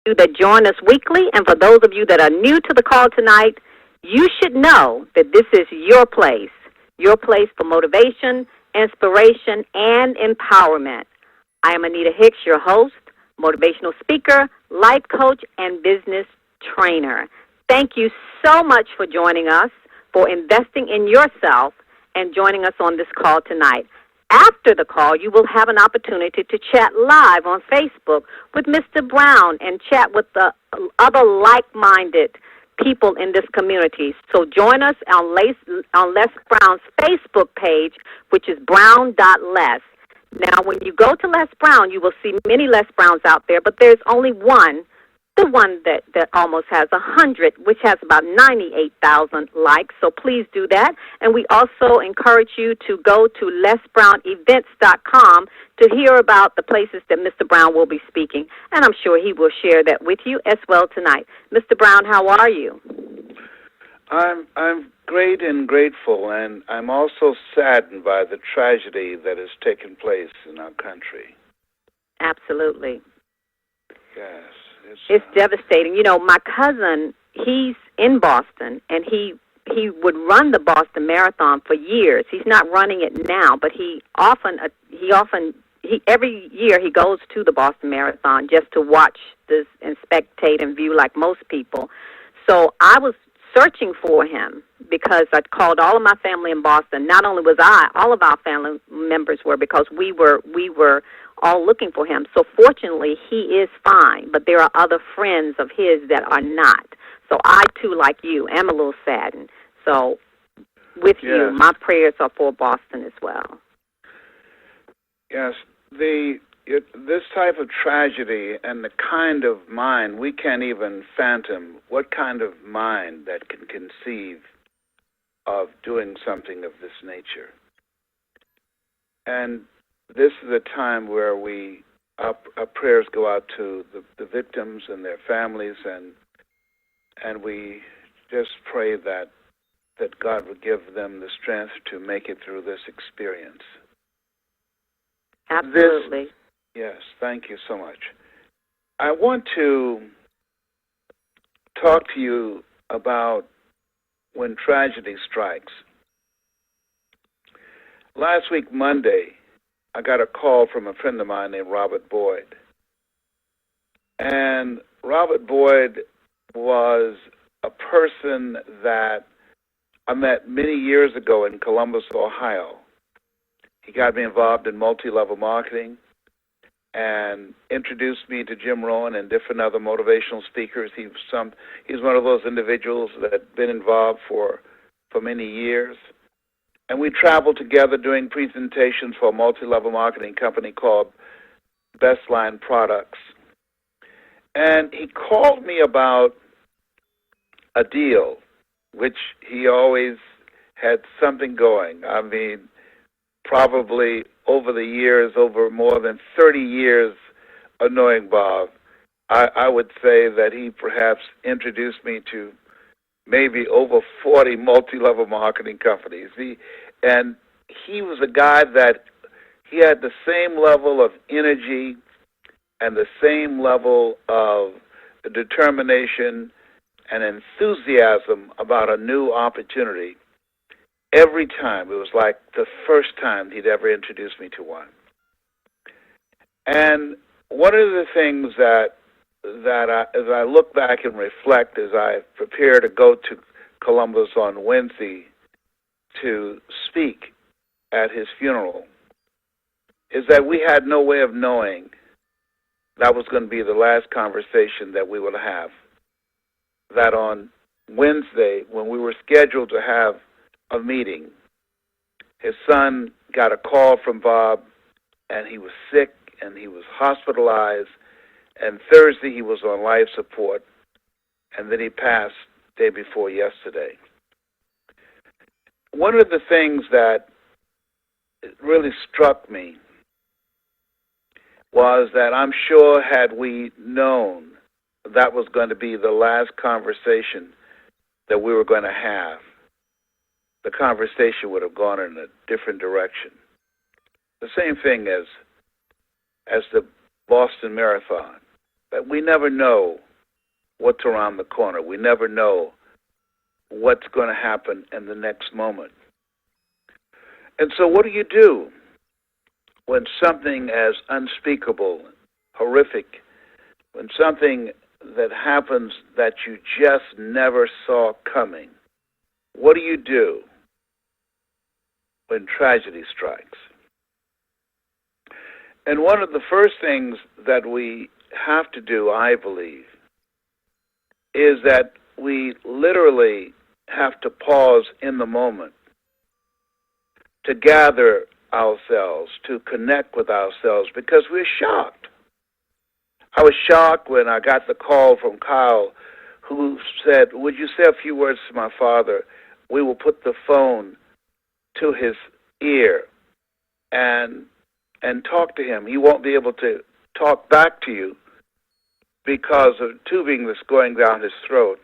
you that join us weekly, and for those of you that are new to the call tonight, you should know that this is your place for motivation, inspiration, and empowerment. I am Anita Hicks, your host, motivational speaker, life coach, and business trainer. Thank you so much for joining us, for investing in yourself, and joining us on this call tonight. After the call, you will have an opportunity to chat live on Facebook with Mr. Brown and chat with the other like-minded people in this community. So join us on Les Brown's Facebook page, which is brown.les. Now, when you go to Les Brown, you will see many Les Browns out there, but there's only one, the one that almost has 100, which has about 98,000 likes. So please do that. And we also encourage you to go to lesbrownevents.com to hear about the places that Mr. Brown will be speaking. And I'm sure he will share that with you as well tonight. Mr. Brown, how are you? I'm great and grateful, and I'm also saddened by the tragedy that has taken place in our country. Absolutely. Yes. It's devastating. You know, my cousin, he's in Boston, and he would run the Boston Marathon for years. He's not running it now, but every year he goes to the Boston Marathon just to watch this and spectate and view like most people. So I was searching for him because I called all of my family in Boston. Not only was I, all of our family members were, because we were all looking for him. So fortunately, he is fine, but there are other friends of his that are not. So I, too, like you, am a little saddened. So with you, my prayers are for Boston as well. Yes, this type of tragedy and the kind of mind, we can't even fathom what kind of mind that can conceive of doing something of this nature. And this is a time where our prayers go out to the victims and their families, and we just pray that God would give them the strength to make it through this experience. Absolutely. Yes, thank you so much. I want to talk to you about when tragedy strikes. Last week, Monday, I got a call from a friend of mine named Robert Boyd. And Robert Boyd was a person that I met many years ago in Columbus, Ohio. He got me involved in multi-level marketing and introduced me to Jim Rohn and different other motivational speakers. He's one of those individuals that had been involved for many years. And we traveled together doing presentations for a multi-level marketing company called Bestline Products. And he called me about a deal, which he always had something going. I mean, probably over the years, over more than 30 years of knowing Bob, I would say that he perhaps introduced me to maybe over 40 multi-level marketing companies. He was a guy that he had the same level of energy and the same level of determination and enthusiasm about a new opportunity every time. It was like the first time he'd ever introduced me to one. And one of the things that as I look back and reflect as I prepare to go to Columbus on Wednesday to speak at his funeral, is that we had no way of knowing that was going to be the last conversation that we would have. That on Wednesday, when we were scheduled to have a meeting, his son got a call from Bob, and he was sick, and he was hospitalized, and Thursday he was on life support, and then he passed the day before yesterday. One of the things that really struck me was that I'm sure had we known that was going to be the last conversation that we were going to have, the conversation would have gone in a different direction. The same thing as the Boston Marathon. that we never know what's around the corner. We never know what's going to happen in the next moment. And so what do when something as unspeakable, horrific, when something that happens that you just never saw coming? What do you do when tragedy strikes? And one of the first things that we have to do, I believe, is that we literally have to pause in the moment to gather ourselves, to connect with ourselves, because we're shocked. I was shocked when I got the call from Kyle, who said, "Would you say a few words to my father? We will put the phone to his ear and talk to him. He won't be able to talk back to you because of tubing that's going down his throat."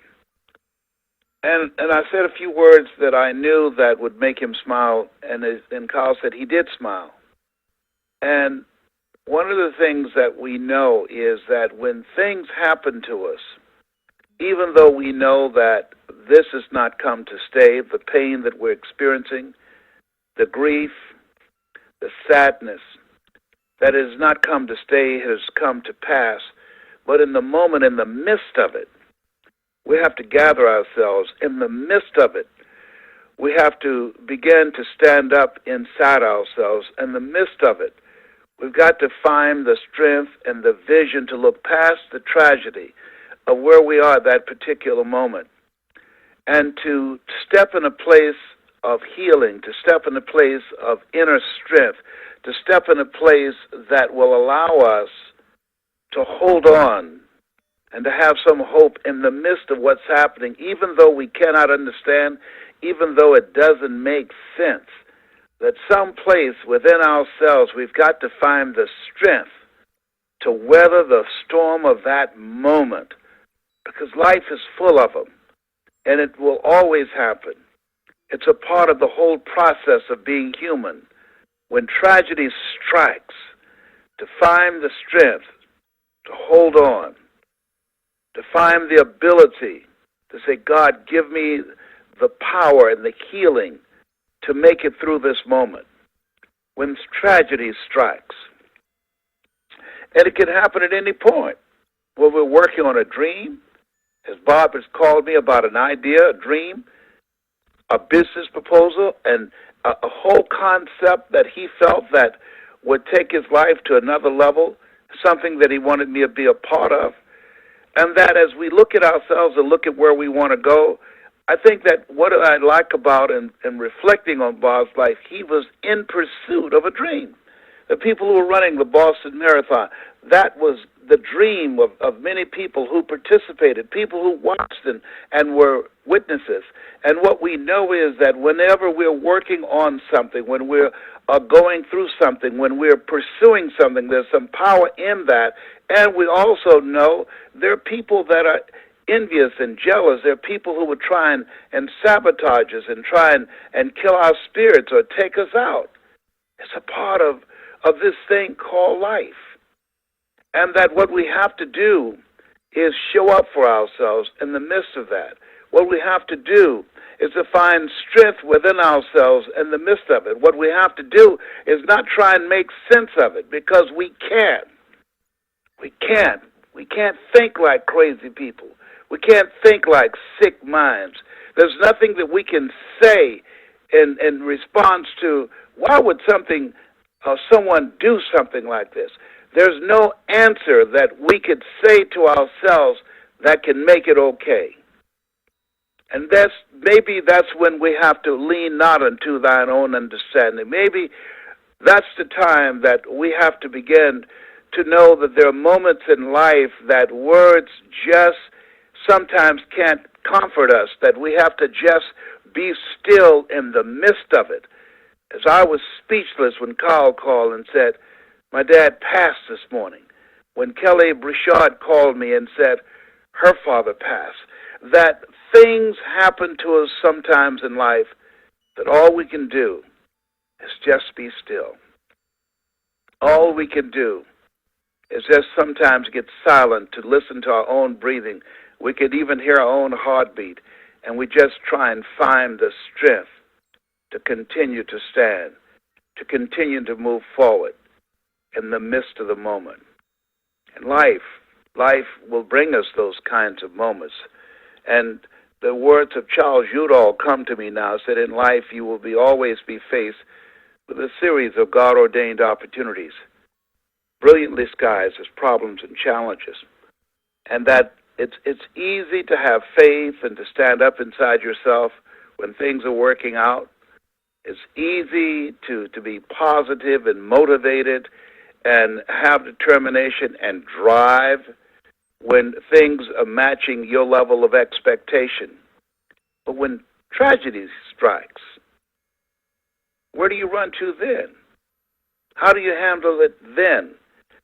And I said a few words that I knew that would make him smile, and Kyle said he did smile. And one of the things that we know is that when things happen to us, even though we know that this has not come to stay, the pain that we're experiencing, the grief, the sadness, that has not come to stay, has come to pass. But in the moment, in the midst of it, we have to gather ourselves. In the midst of it, we have to begin to stand up inside ourselves. In the midst of it, we've got to find the strength and the vision to look past the tragedy of where we are at that particular moment, and to step in a place of healing, to step in a place of inner strength, to step in a place that will allow us to hold on and to have some hope in the midst of what's happening, even though we cannot understand, even though it doesn't make sense. That someplace within ourselves we've got to find the strength to weather the storm of that moment, because life is full of them, and it will always happen. It's a part of the whole process of being human. When tragedy strikes, to find the strength to hold on, to find the ability to say, "God, give me the power and the healing to make it through this moment." When tragedy strikes, and it can happen at any point. When we're working on a dream, as Bob has called me about an idea, a dream, a business proposal, and a whole concept that he felt that would take his life to another level, something that he wanted me to be a part of. And that as we look at ourselves and look at where we want to go, I think that what I like about and reflecting on Bob's life, he was in pursuit of a dream. The people who were running the Boston Marathon, that was the dream of many people who participated, people who watched and were witnesses. And what we know is that whenever we're working on something, when we're going through something, when we're pursuing something, there's some power in that. And we also know there are people that are envious and jealous. There are people who would try and sabotage us and try and kill our spirits or take us out. It's a part of this thing called life. And that what we have to do is show up for ourselves in the midst of that. What we have to do is to find strength within ourselves in the midst of it. What we have to do is not try and make sense of it, because we can't. We can't. We can't think like crazy people. We can't think like sick minds. There's nothing that we can say in response to why would something or someone do something like this. There's no answer that we could say to ourselves that can make it okay. And maybe that's when we have to lean not unto thine own understanding. Maybe that's the time that we have to begin to know that there are moments in life that words just sometimes can't comfort us, that we have to just be still in the midst of it. As I was speechless when Carl called and said, "My dad passed this morning." When Kelly Brichard called me and said, her father passed. That things happen to us sometimes in life that all we can do is just be still. All we can do It's just sometimes get silent to listen to our own breathing. We could even hear our own heartbeat, and we just try and find the strength to continue to stand, to continue to move forward in the midst of the moment. And life will bring us those kinds of moments. And the words of Charles Udall come to me now, said in life you will always be faced with a series of God-ordained opportunities, brilliantly disguised as problems and challenges. And that it's easy to have faith and to stand up inside yourself when things are working out. It's easy to be positive and motivated and have determination and drive when things are matching your level of expectation. But when tragedy strikes, where do you run to then? How do you handle it then?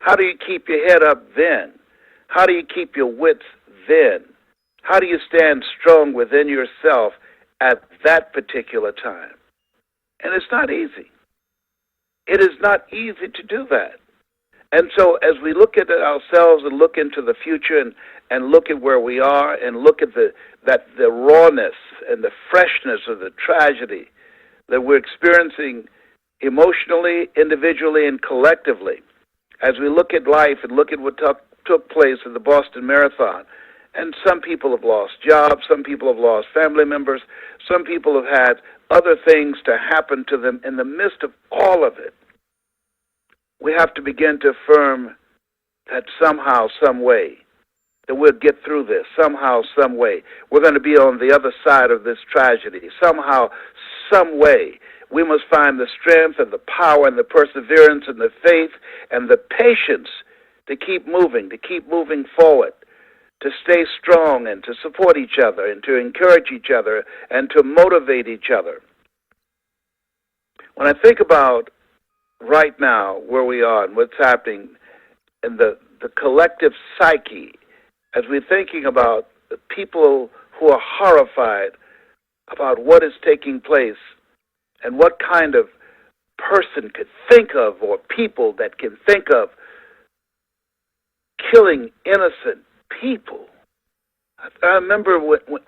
How do you keep your head up then? How do you keep your wits then? How do you stand strong within yourself at that particular time? And it's not easy. It is not easy to do that. And so as we look at ourselves and look into the future and look at where we are and look at the rawness and the freshness of the tragedy that we're experiencing emotionally, individually, and collectively, as we look at life and look at what took place at the Boston Marathon, and some people have lost jobs, some people have lost family members, some people have had other things to happen to them in the midst of all of it, we have to begin to affirm that somehow, some way, that we'll get through this. Somehow, some way, we're going to be on the other side of this tragedy. Somehow, some way, we must find the strength and the power and the perseverance and the faith and the patience to keep moving forward, to stay strong and to support each other and to encourage each other and to motivate each other. When I think about right now where we are and what's happening in the collective psyche, as we're thinking about the people who are horrified about what is taking place and what kind of person could think of, or people that can think of killing innocent people. I remember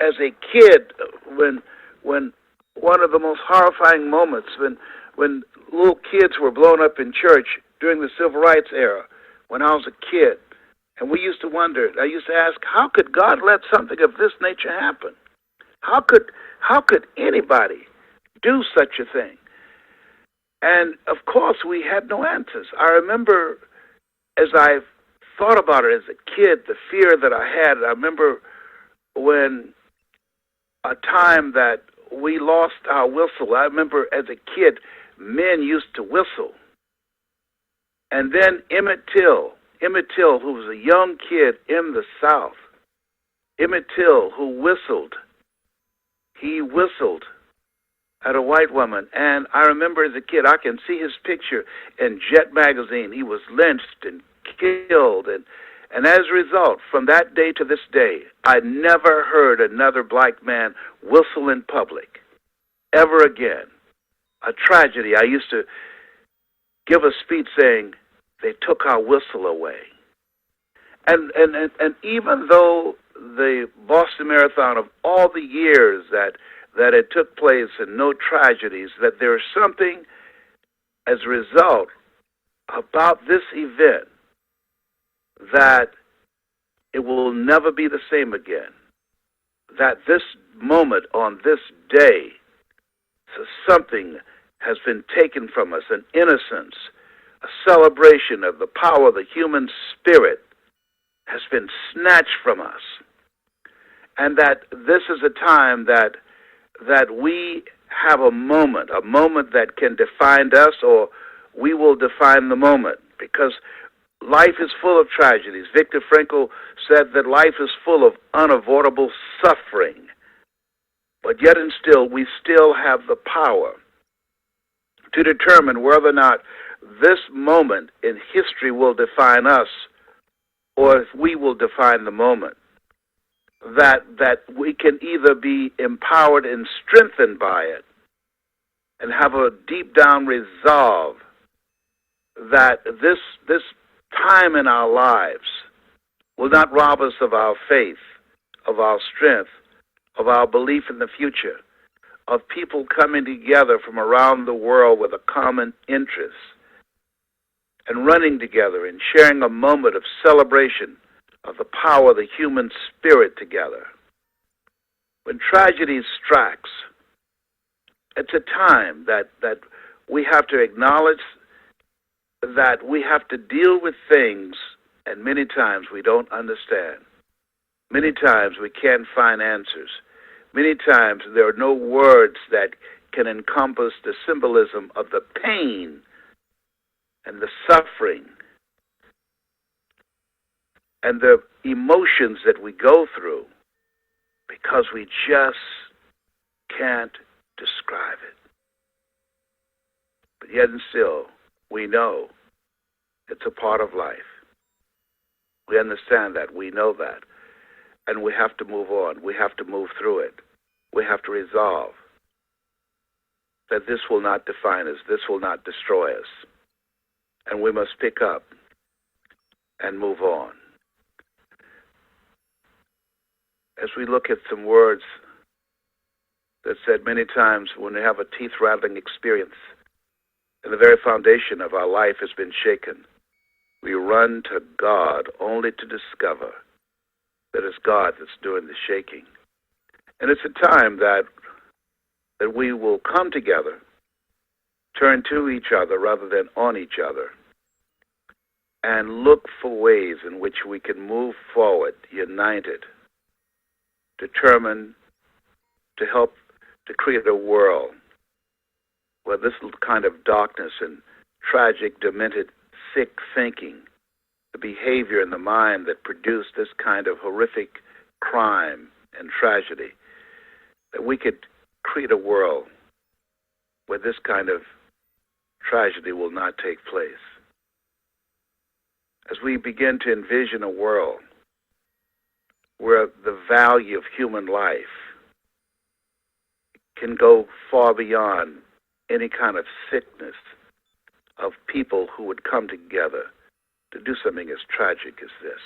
as a kid when one of the most horrifying moments when little kids were blown up in church during the Civil Rights era when I was a kid. And I used to ask, how could God let something of this nature happen? How could anybody do such a thing? And of course we had no answers. I remember as I thought about it as a kid, the fear that I had. I remember when a time that we lost our whistle. I remember as a kid, men used to whistle. And then Emmett Till, who was a young kid in the South, Emmett Till, who whistled, he whistled at a white woman. And I remember as a kid, I can see his picture in Jet magazine. He was lynched and killed. And as a result, from that day to this day, I never heard another black man whistle in public ever again. A tragedy. I used to give a speech saying, they took our whistle away. And even though the Boston Marathon, of all the years that it took place and no tragedies, that there's something as a result about this event that it will never be the same again. That this moment on this day, so something has been taken from us, an innocence, a celebration of the power of the human spirit has been snatched from us. And that this is a time that we have a moment that can define us, or we will define the moment, because life is full of tragedies. Viktor Frankl said that life is full of unavoidable suffering, but yet and still, we still have the power to determine whether or not this moment in history will define us, or if we will define the moment. That we can either be empowered and strengthened by it and have a deep down resolve that this time in our lives will not rob us of our faith, of our strength, of our belief in the future, of people coming together from around the world with a common interest and running together and sharing a moment of celebration of the power of the human spirit together. When tragedy strikes, it's a time that we have to acknowledge that we have to deal with things, and many times we don't understand. Many times we can't find answers. Many times there are no words that can encompass the symbolism of the pain and the suffering and the emotions that we go through, because we just can't describe it. But yet and still, we know it's a part of life. We understand that. We know that. And we have to move on. We have to move through it. We have to resolve that this will not define us. This will not destroy us. And we must pick up and move on. As we look at some words that said many times when we have a teeth-rattling experience and the very foundation of our life has been shaken, we run to God only to discover that it's God that's doing the shaking. And it's a time that we will come together, turn to each other rather than on each other, and look for ways in which we can move forward united, determined to help to create a world where this kind of darkness and tragic, demented, sick thinking, the behavior in the mind that produced this kind of horrific crime and tragedy, that we could create a world where this kind of tragedy will not take place. As we begin to envision a world where the value of human life can go far beyond any kind of sickness of people who would come together to do something as tragic as this.